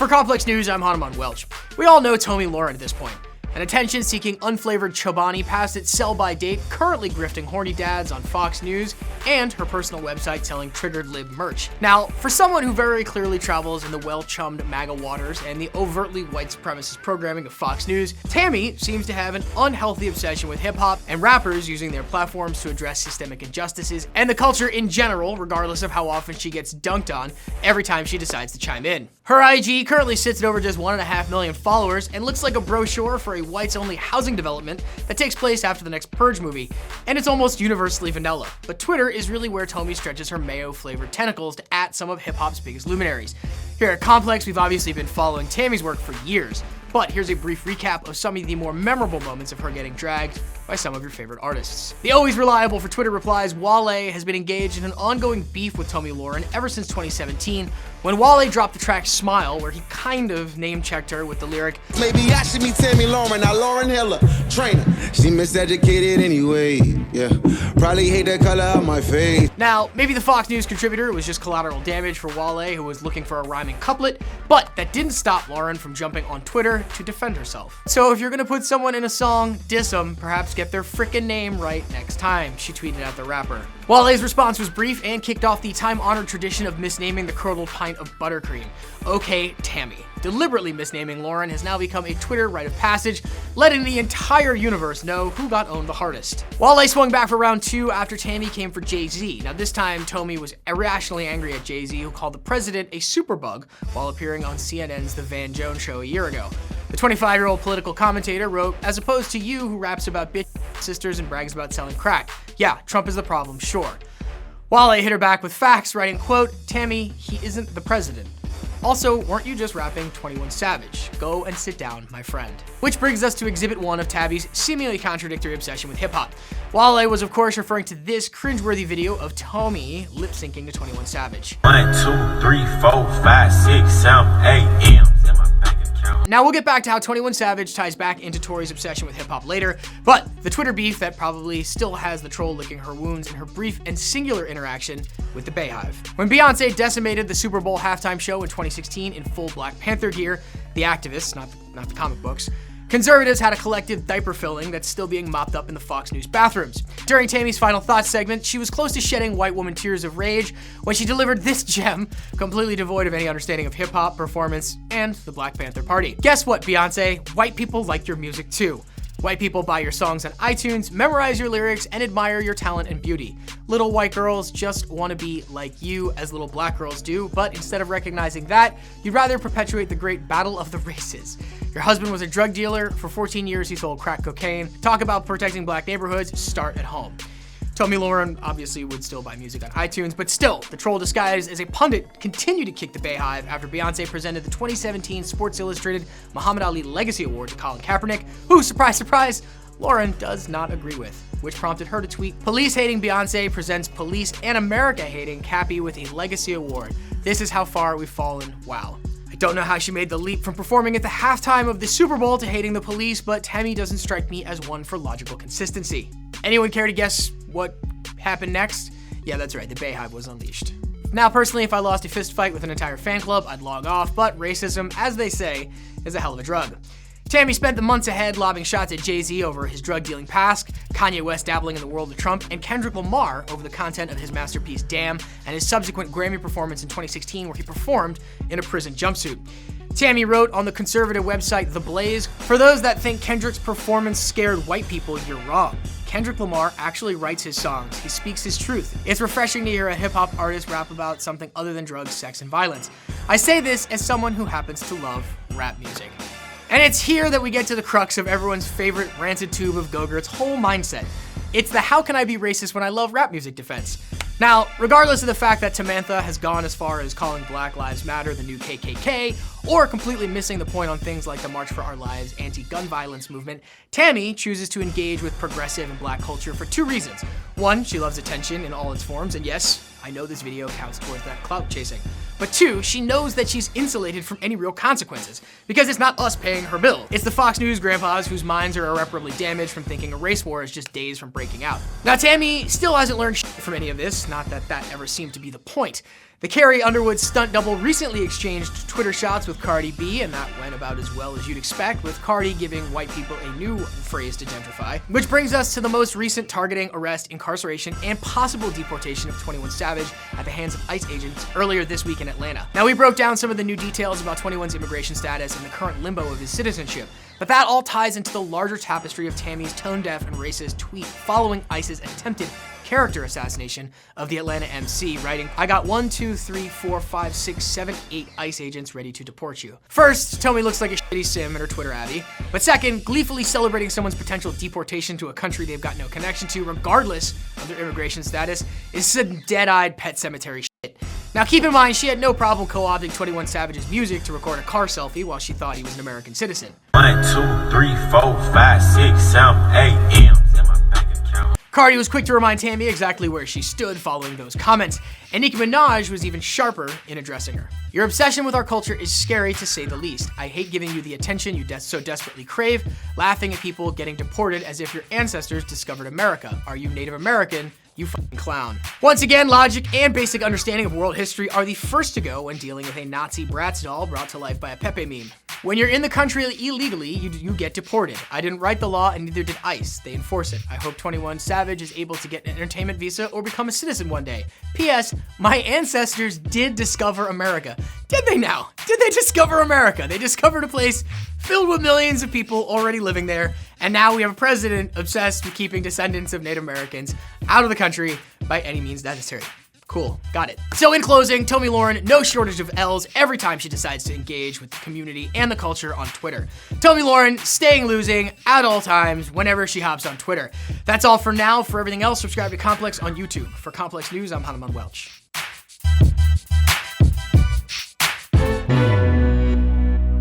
For Complex News, I'm Hanuman Welch. We all know Tomi Lahren at this point. An attention-seeking, unflavored Chobani past its sell-by date, currently grifting horny dads on Fox News, and her personal website selling triggered lib merch. Now, for someone who very clearly travels in the well-chummed MAGA waters and the overtly white supremacist programming of Fox News, Tammy seems to have an unhealthy obsession with hip-hop and rappers using their platforms to address systemic injustices and the culture in general, regardless of how often she gets dunked on every time she decides to chime in. Her IG currently sits at over just 1.5 million followers and looks like a brochure for a whites-only housing development that takes place after the next Purge movie, and it's almost universally vanilla. But Twitter is really where Tomi stretches her mayo-flavored tentacles to at some of hip-hop's biggest luminaries. Here at Complex, we've obviously been following Tammy's work for years, but here's a brief recap of some of the more memorable moments of her getting dragged by some of your favorite artists. The always reliable for Twitter replies, Wale has been engaged in an ongoing beef with Tomi Lahren ever since 2017, when Wale dropped the track Smile, where he kind of name-checked her with the lyric, "Maybe I should be Tammy Lahren, not Lauryn Hill, trainer. She miseducated anyway, yeah. Probably hate the color of my face." Now, maybe the Fox News contributor was just collateral damage for Wale, who was looking for a rhyming couplet, but that didn't stop Lahren from jumping on Twitter to defend herself. So if you're gonna put someone in a song, diss them, perhaps get their frickin' name right next time, she tweeted at the rapper. Wale's response was brief and kicked off the time-honored tradition of misnaming the curdled pint of buttercream. Okay, Tammy. Deliberately misnaming Lahren has now become a Twitter rite of passage, letting the entire universe know who got owned the hardest. Wale swung back for round two after Tammy came for Jay-Z. Now this time, Tomi was irrationally angry at Jay-Z, who called the president a superbug while appearing on CNN's The Van Jones Show a year ago. The 25-year-old political commentator wrote, "As opposed to you who raps about bitch sisters and brags about selling crack. Yeah, Trump is the problem, sure." Wale hit her back with facts, writing, quote, "Tammy, he isn't the president. Also, weren't you just rapping 21 Savage? Go and sit down, my friend." Which brings us to exhibit one of Tabby's seemingly contradictory obsession with hip-hop. Wale was of course referring to this cringeworthy video of Tomi lip-syncing to 21 Savage. 1, 2, 3, 4, 5, 6, 7, 8 M's in my bank account. Now we'll get back to how 21 Savage ties back into Tory's obsession with hip-hop later, but the Twitter beef that probably still has the troll licking her wounds in her brief and singular interaction with the Bayhive. When Beyonce decimated the Super Bowl halftime show in 2016 in full Black Panther gear, the activists, not the comic books, conservatives had a collective diaper filling that's still being mopped up in the Fox News bathrooms. During Tammy's final thoughts segment, she was close to shedding white woman tears of rage when she delivered this gem, completely devoid of any understanding of hip-hop, performance, and the Black Panther Party. Guess what, Beyonce? White people like your music too. White people buy your songs on iTunes, memorize your lyrics, and admire your talent and beauty. Little white girls just want to be like you, as little black girls do, but instead of recognizing that, you'd rather perpetuate the great battle of the races. Your husband was a drug dealer. For 14 years, he sold crack cocaine. Talk about protecting black neighborhoods, start at home. Tomi Lahren obviously would still buy music on iTunes, but still, the troll disguised as a pundit continued to kick the Bayhive after Beyonce presented the 2017 Sports Illustrated Muhammad Ali Legacy Award to Colin Kaepernick, who, surprise, surprise, Lahren does not agree with, which prompted her to tweet, "Police-hating Beyonce presents police and America-hating Cappy with a Legacy Award. This is how far we've fallen, wow." I don't know how she made the leap from performing at the halftime of the Super Bowl to hating the police, but Tammy doesn't strike me as one for logical consistency. Anyone care to guess what happened next? Yeah, that's right, the Bayhive was unleashed. Now, personally, if I lost a fist fight with an entire fan club, I'd log off, but racism, as they say, is a hell of a drug. Tammy spent the months ahead lobbing shots at Jay-Z over his drug-dealing past, Kanye West dabbling in the world of Trump, and Kendrick Lamar over the content of his masterpiece Damn, and his subsequent Grammy performance in 2016 where he performed in a prison jumpsuit. Tammy wrote on the conservative website The Blaze, "For those that think Kendrick's performance scared white people, you're wrong. Kendrick Lamar actually writes his songs. He speaks his truth. It's refreshing to hear a hip-hop artist rap about something other than drugs, sex, and violence. I say this as someone who happens to love rap music." And it's here that we get to the crux of everyone's favorite rancid tube of Go-Gurt's whole mindset. It's the how can I be racist when I love rap music defense. Now, regardless of the fact that Tamantha has gone as far as calling Black Lives Matter the new KKK, or completely missing the point on things like the March for Our Lives anti-gun violence movement, Tammy chooses to engage with progressive and black culture for two reasons. One, she loves attention in all its forms, and yes, I know this video counts towards that clout chasing. But two, she knows that she's insulated from any real consequences, because it's not us paying her bill. It's the Fox News grandpas whose minds are irreparably damaged from thinking a race war is just days from breaking out. Now, Tammy still hasn't learned shit from any of this, not that that ever seemed to be the point. The Carrie Underwood stunt double recently exchanged Twitter shots with Cardi B, and that went about as well as you'd expect, with Cardi giving white people a new phrase to gentrify. Which brings us to the most recent targeting, arrest, incarceration, and possible deportation of 21 Savage at the hands of ICE agents earlier this week in Atlanta. Now, we broke down some of the new details about 21's immigration status and the current limbo of his citizenship, but that all ties into the larger tapestry of Tammy's tone-deaf and racist tweet following ICE's attempted character assassination of the Atlanta MC, writing, "I got 1, 2, 3, 4, 5, 6, 7, 8 ICE agents ready to deport you." First, Tomi looks like a shitty sim in her Twitter Abby. But second, gleefully celebrating someone's potential deportation to a country they've got no connection to, regardless of their immigration status, is some dead-eyed Pet Cemetery shit. Now keep in mind, she had no problem co-opting 21 Savage's music to record a car selfie while she thought he was an American citizen. 1, 2, 3, 4, 5, 6, 7, 8 M's in my bank account. Cardi was quick to remind Tammy exactly where she stood following those comments, and Nicki Minaj was even sharper in addressing her. "Your obsession with our culture is scary to say the least. I hate giving you the attention you so desperately crave, laughing at people getting deported as if your ancestors discovered America. Are you Native American? You fucking clown." Once again, logic and basic understanding of world history are the first to go when dealing with a Nazi Bratz doll brought to life by a Pepe meme. When you're in the country illegally, you get deported. I didn't write the law and neither did ICE. They enforce it. I hope 21 Savage is able to get an entertainment visa or become a citizen one day. P.S. My ancestors did discover America. Did they now? Did they discover America? They discovered a place filled with millions of people already living there, and now we have a president obsessed with keeping descendants of Native Americans out of the country by any means necessary. Cool, got it. So in closing, Tomi Lahren, no shortage of L's every time she decides to engage with the community and the culture on Twitter. Tomi Lahren staying losing at all times whenever she hops on Twitter. That's all for now. For everything else, subscribe to Complex on YouTube. For Complex News, I'm Hanuman Welch.